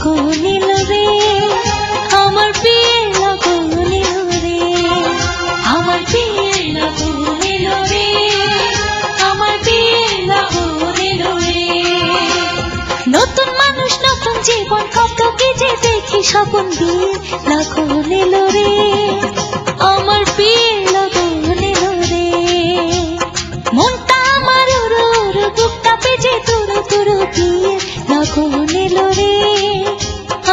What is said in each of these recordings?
লগন নিল রে আমার বিয়ের লগন নিল রে আমার বিয়ের লগন নিল রে আমার বিয়ের লগন নিল রে নতুন মানুষ নতুন জীবন কত কি যে দেখি স্বপ্ন বিয়ে লগন নিল রে আমার বিয়ের লগন নিল রে মনটা আমার উড়ু উড়ু বুকটা বেজে তুরু তুরু বিয়ে লগন নিল রে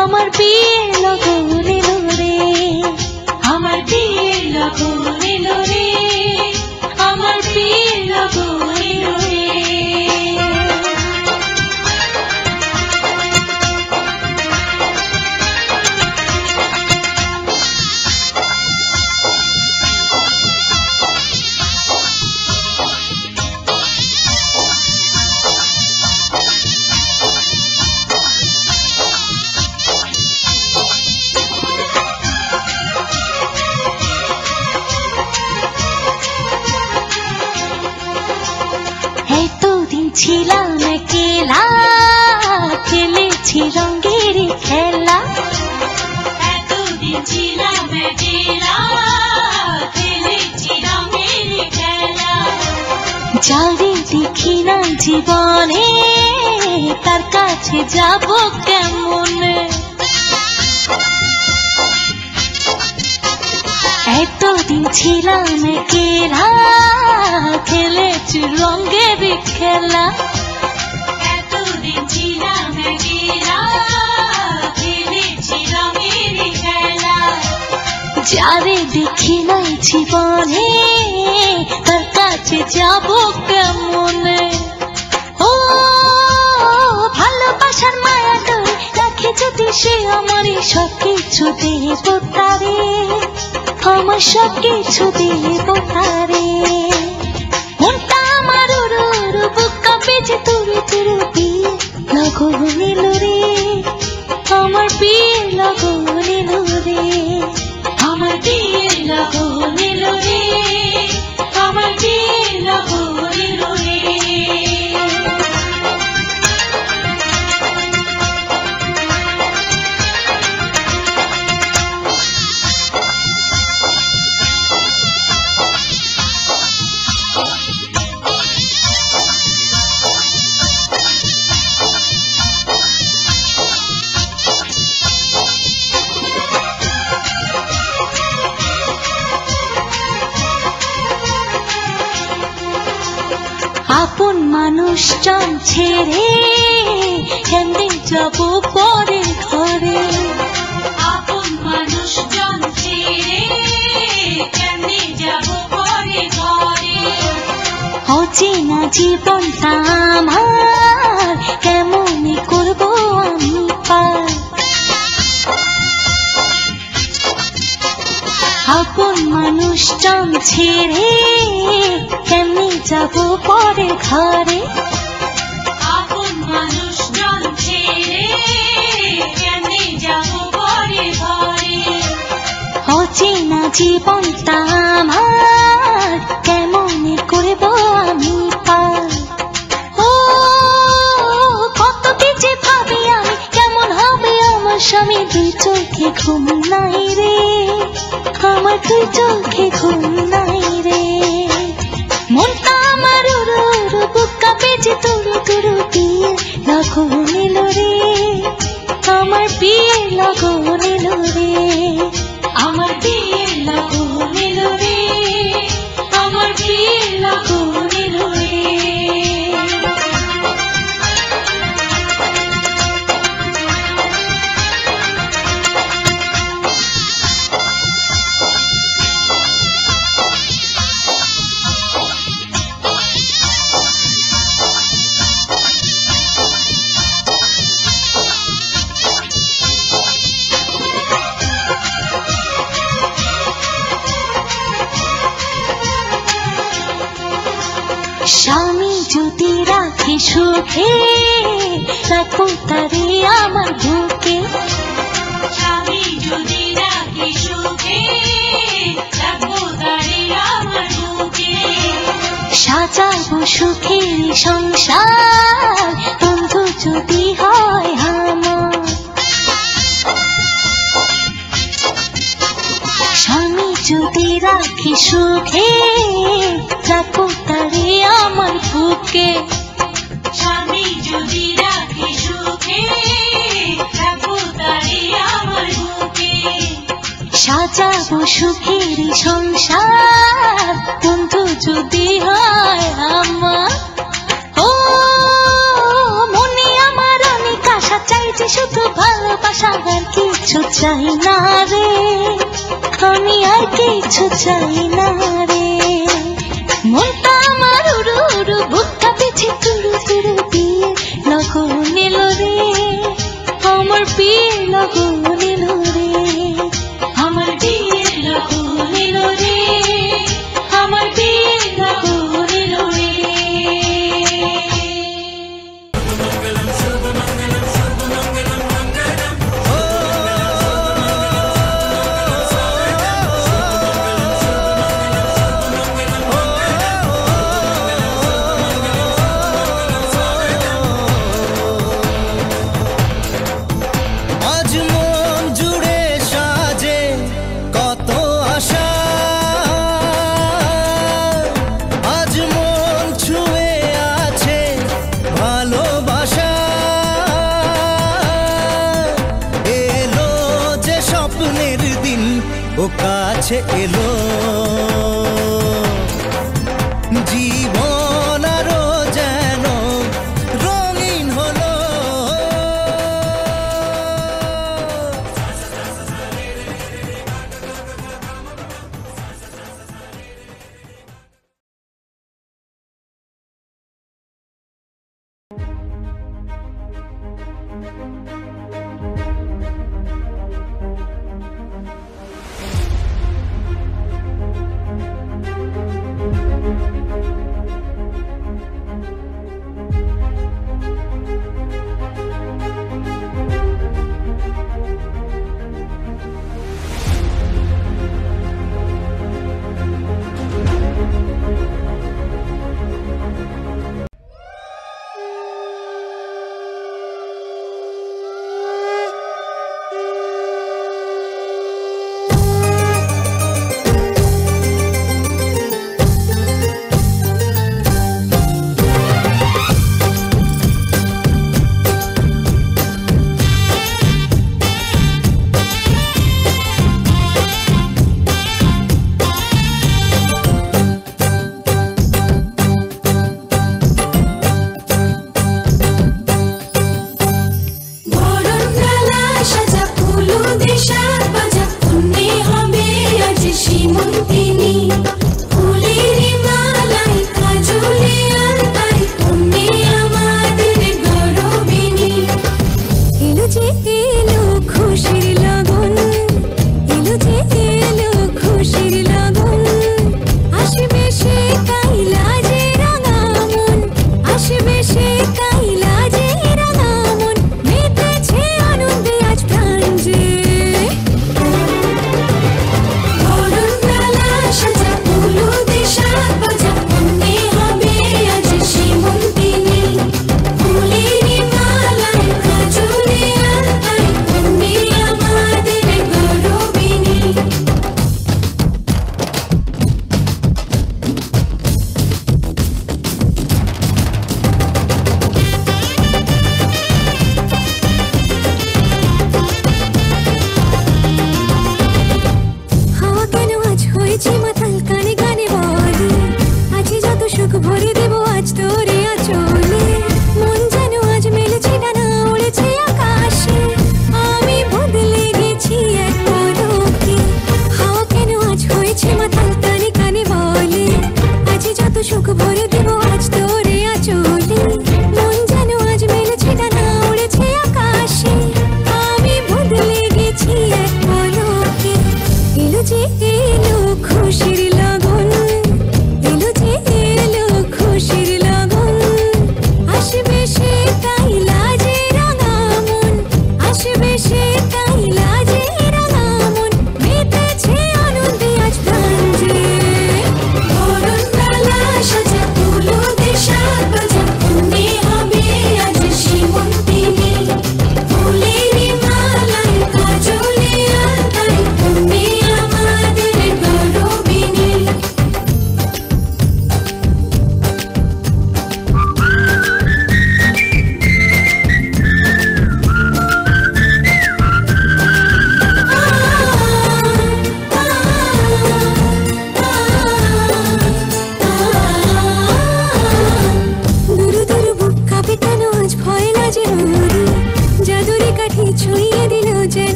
আমার বিয়ের লগন নিল রে আমার বিয়ের লগন নিল রে আমার বিয়ের লগন নিল রে ছিলাম একলা খেলেছি রঙের খেলা এতদিন ছিলাম একলা খেলেছি রঙের খেলা যারে দেখি না জীবনে তার কাছে যাব কেমন এতদিন ছিলাম একলা খেলেছি রঙের খেলা এতদিন ছিলাম একলা খেলেছি রঙের খেলা যারে দেখি নাই জীবনে তার কাছে যাব কেমন ও ভালোবাসার মায়া ধরে রাখে যদি সে আমার সব কিছু দেব তারে আমার সব কিছু দেব তারে মনটা আমার উড়ু উড়ু বুকটা বেজে তুরু তুরু বিয়ে লগন নিল রে আমার বিয়ের লগন নিল রে আমার বিয়ের লগন নিল রে আমার বিয়ের লগন নিল রে আপন মানুষজন ছেড়ে কেমনে যাব পরে ঘরে আপন মানুষজন ছেড়ে কেমনে যাব পরে ঘরে অচেনা জীবনটা আমার কেমন করব আমি পার আপন মানুষজন ছেড়ে কেমনে যাব পরে ঘরে আপন মানুষজন ছেড়ে কেমনে যাব পরে ঘরে অচেনা জীবনটা আমার কেমন করব আমি পার ও কত কিছু ভাবি আমি কেমন হবে আমার স্বামী দুই চোখে ঘুম নাই রে আমার দুই চোখে ঘুম নাই রে মনটা আমার উড়ু উড়ু বুকটা বেজে তুরু তুরু বিয়ে লগন নিল রে আমার বিয়ের লগন নিল রে আমার বিয়ের লগন নিল রে আমার বিয়ের লগন নিল রে স্বামী যদি রাখে সুখে রাখো তারে আমার বুকে স্বামী যদি রাখে সুখে রাখো তারে আমার বুকে সাজাবো সুখের সংসার বন্ধু যদি হয় আমার সুখে রাখো তারে আমার বুকে স্বামী যদি রাখে সুখে রাখো তারে আমার বুকে সাজাবো সুখের সংসার বন্ধু যদি হয় আমার ও মনে আমার অনেক আশা চাইছে শুধু ভালোবাসা আর কিছু চাই না রে আমি আর কিছু চাই না রে মনটা আমার উড়ু উড়ু বুকটা পিছে তুড়ু তুড়ু দিয়ে লগন এলো রে আমার বিয়ে লগন এলো রে আমার বিয়ে লগন এলো রে আমার বিয়ে লগন এলো রে ও কাছে এলো জীবন আরো যেন রঙিন হলো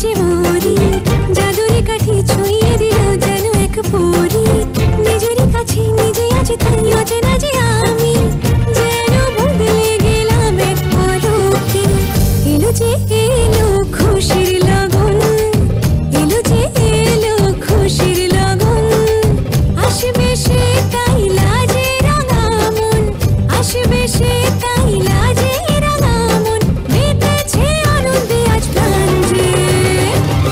যে মরি জাদুরে কাঠি ছুঁয়ে দিল যেন এক পরি নিজেরই কাছে নিজে আছি তাই অচেনা যে আমি যেন বদলে গেলাম এক পলকে এলো যে এলো খুশির লগন এলো যে এলো খুশির লগন আসবে সে তাই লাজে রাঙা মন আসবে সে তাই লাজে রাঙা মন মেতেছে আনন্দে আজ প্রাণ যে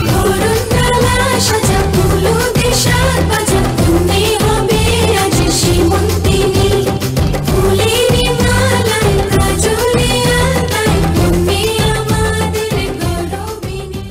ধরুন ডালা সাজা ফুলো দেশার বাজা তুমি হবে আজ সীমন্তিনী ফুলেরই মালায় কাজলে আলতায় তুমি আমাদের গৌরবিনী।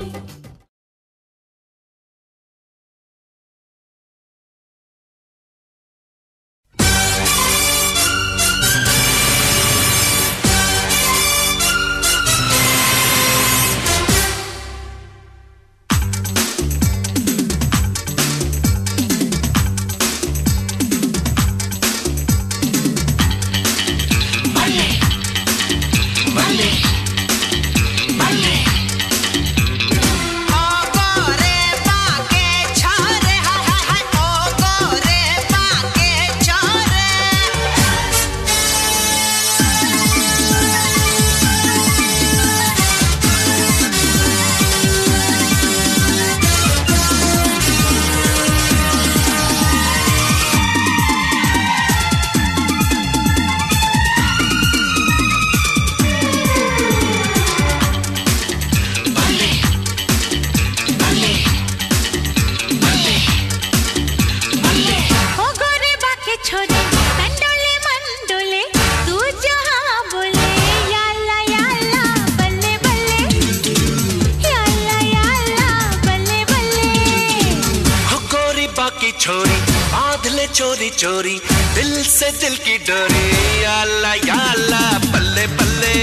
छोरी बांध ले चोरी चोरी दिल से दिल की डोरी या अल्लाह बल्ले बल्ले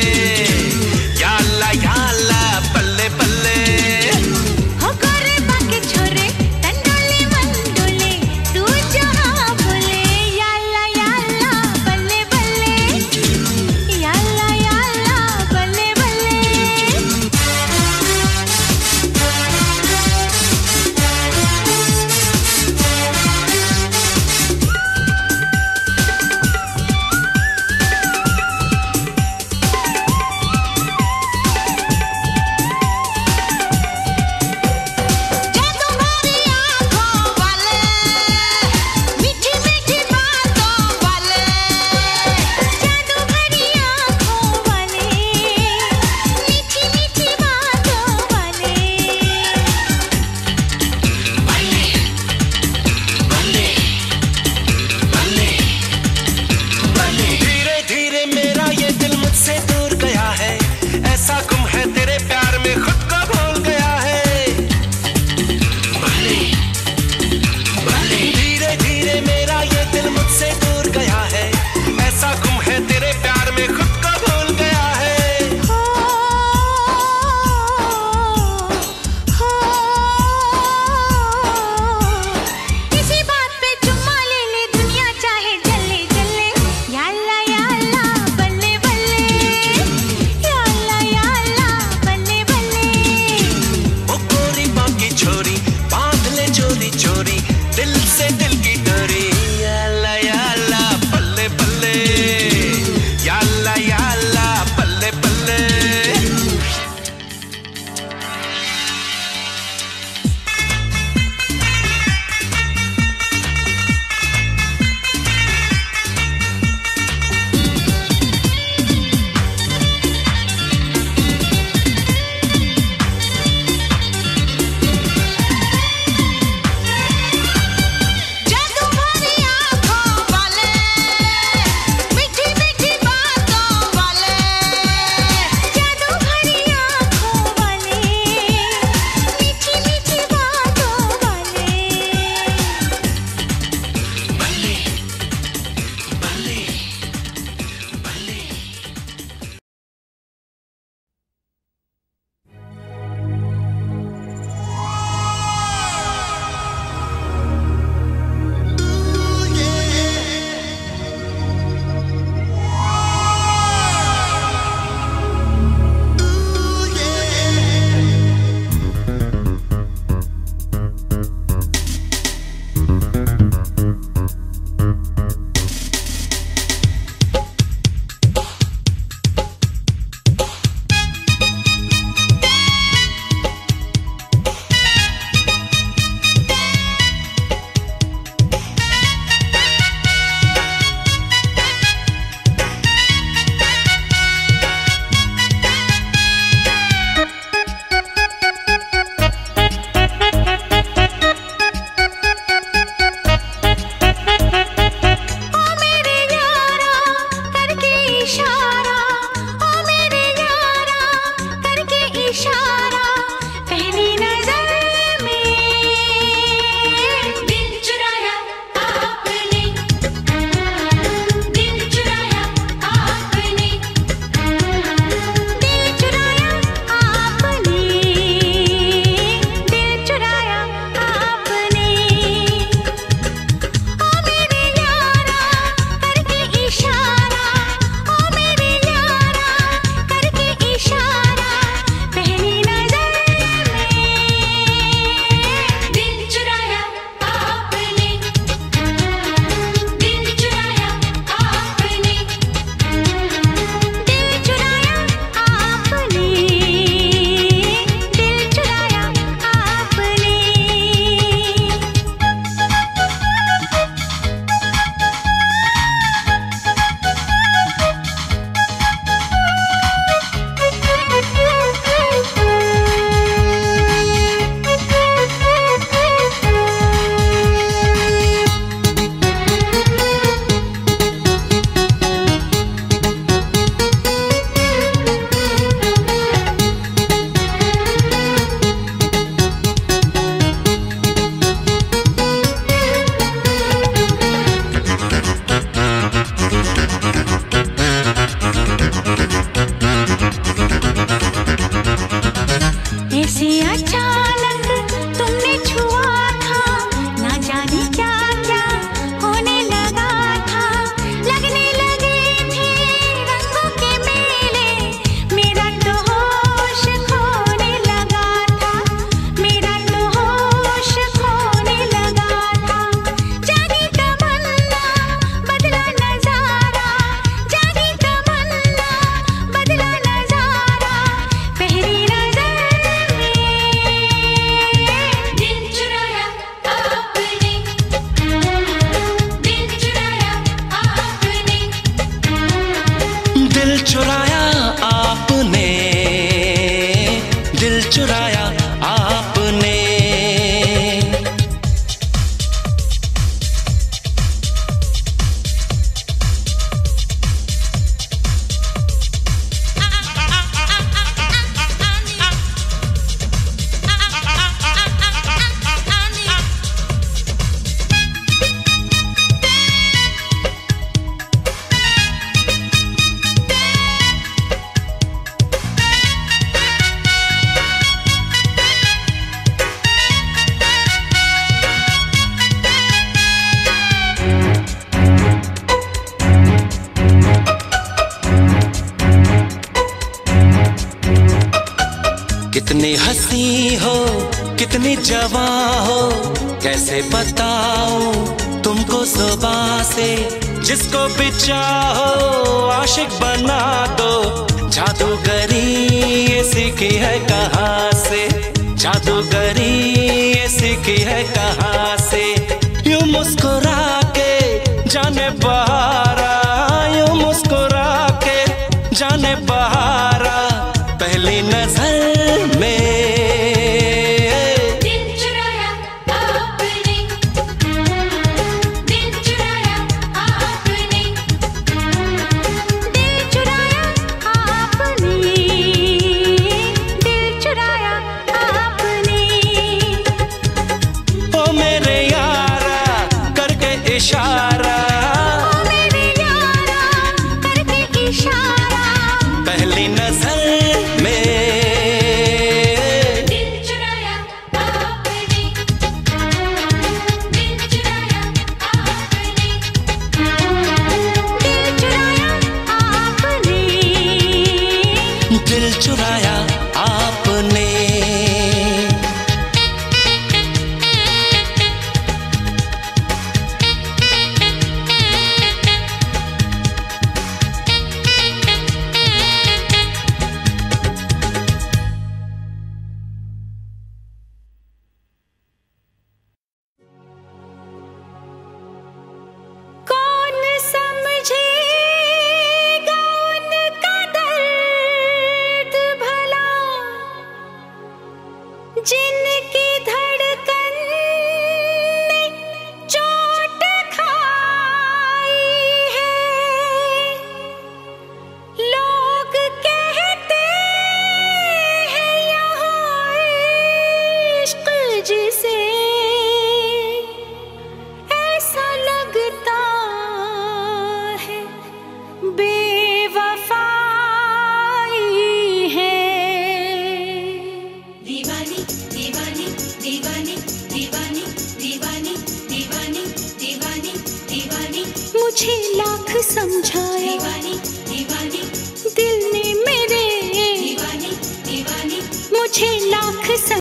या अल्लाह बल्ले बल्ले हो गोरे बाके छोरे तंडोले मंडोले तू जहां बोले या अल्लाह बल्ले बल्ले या अल्लाह बल्ले बल्ले। अचानक तुमने छुआ था, ना जाने क्या क्या होने लगा था। लगने लगे थे रंगों के मेले, मेरा तो होश खोने लगा था, मेरा तो होश खोने लगा था। जागी तमन्ना बदला नजारा, जागी तमन्ना बदला नजारा, पहली नजर में दिल चुराया आपने, दिल चुराया आपने, दिल चुराया आपने, दिल चुराया आपने। कितनी हंसी हो, कितनी जवां हो, कैसे बताऊं तुमको जुबां से। जिसको भी चाहो आशिक बना दो, जादूगरी ये सीखी है कहाँ से, जादूगरी ये सीखी है कहाँ से। यूं मुस्कुरा के जाने बहारा, यूं मुस्कुरा के जाने बहारा, पहली नजर में दिल चुराया आपने, दिल चुराया आपने, दिल चुराया आपने, दिल चुराया आपने। ओ मेरे यारा करके इशारा, ओ मेरे यारा करके इशारा, पहली नजर में दिल चुराया आपने, दिल चुराया आपने, दिल चुराया आपने, दिल चुराया आपने। कौन समझेगा उनका दर्द भला, जिनकी धड़कन ने चोट खाई है। लोग कहते हैं यहाँ इश्क जिसे, ऐसा लगता है बेवफाई है। दीवानी दीवानी दीवानी दीवानी दीवानी दीवानी दीवानी दीवानी, मुझे लाख समझाया दीवानी दीवानी, दिल ने मेरे दीवानी दीवानी, मुझे लाख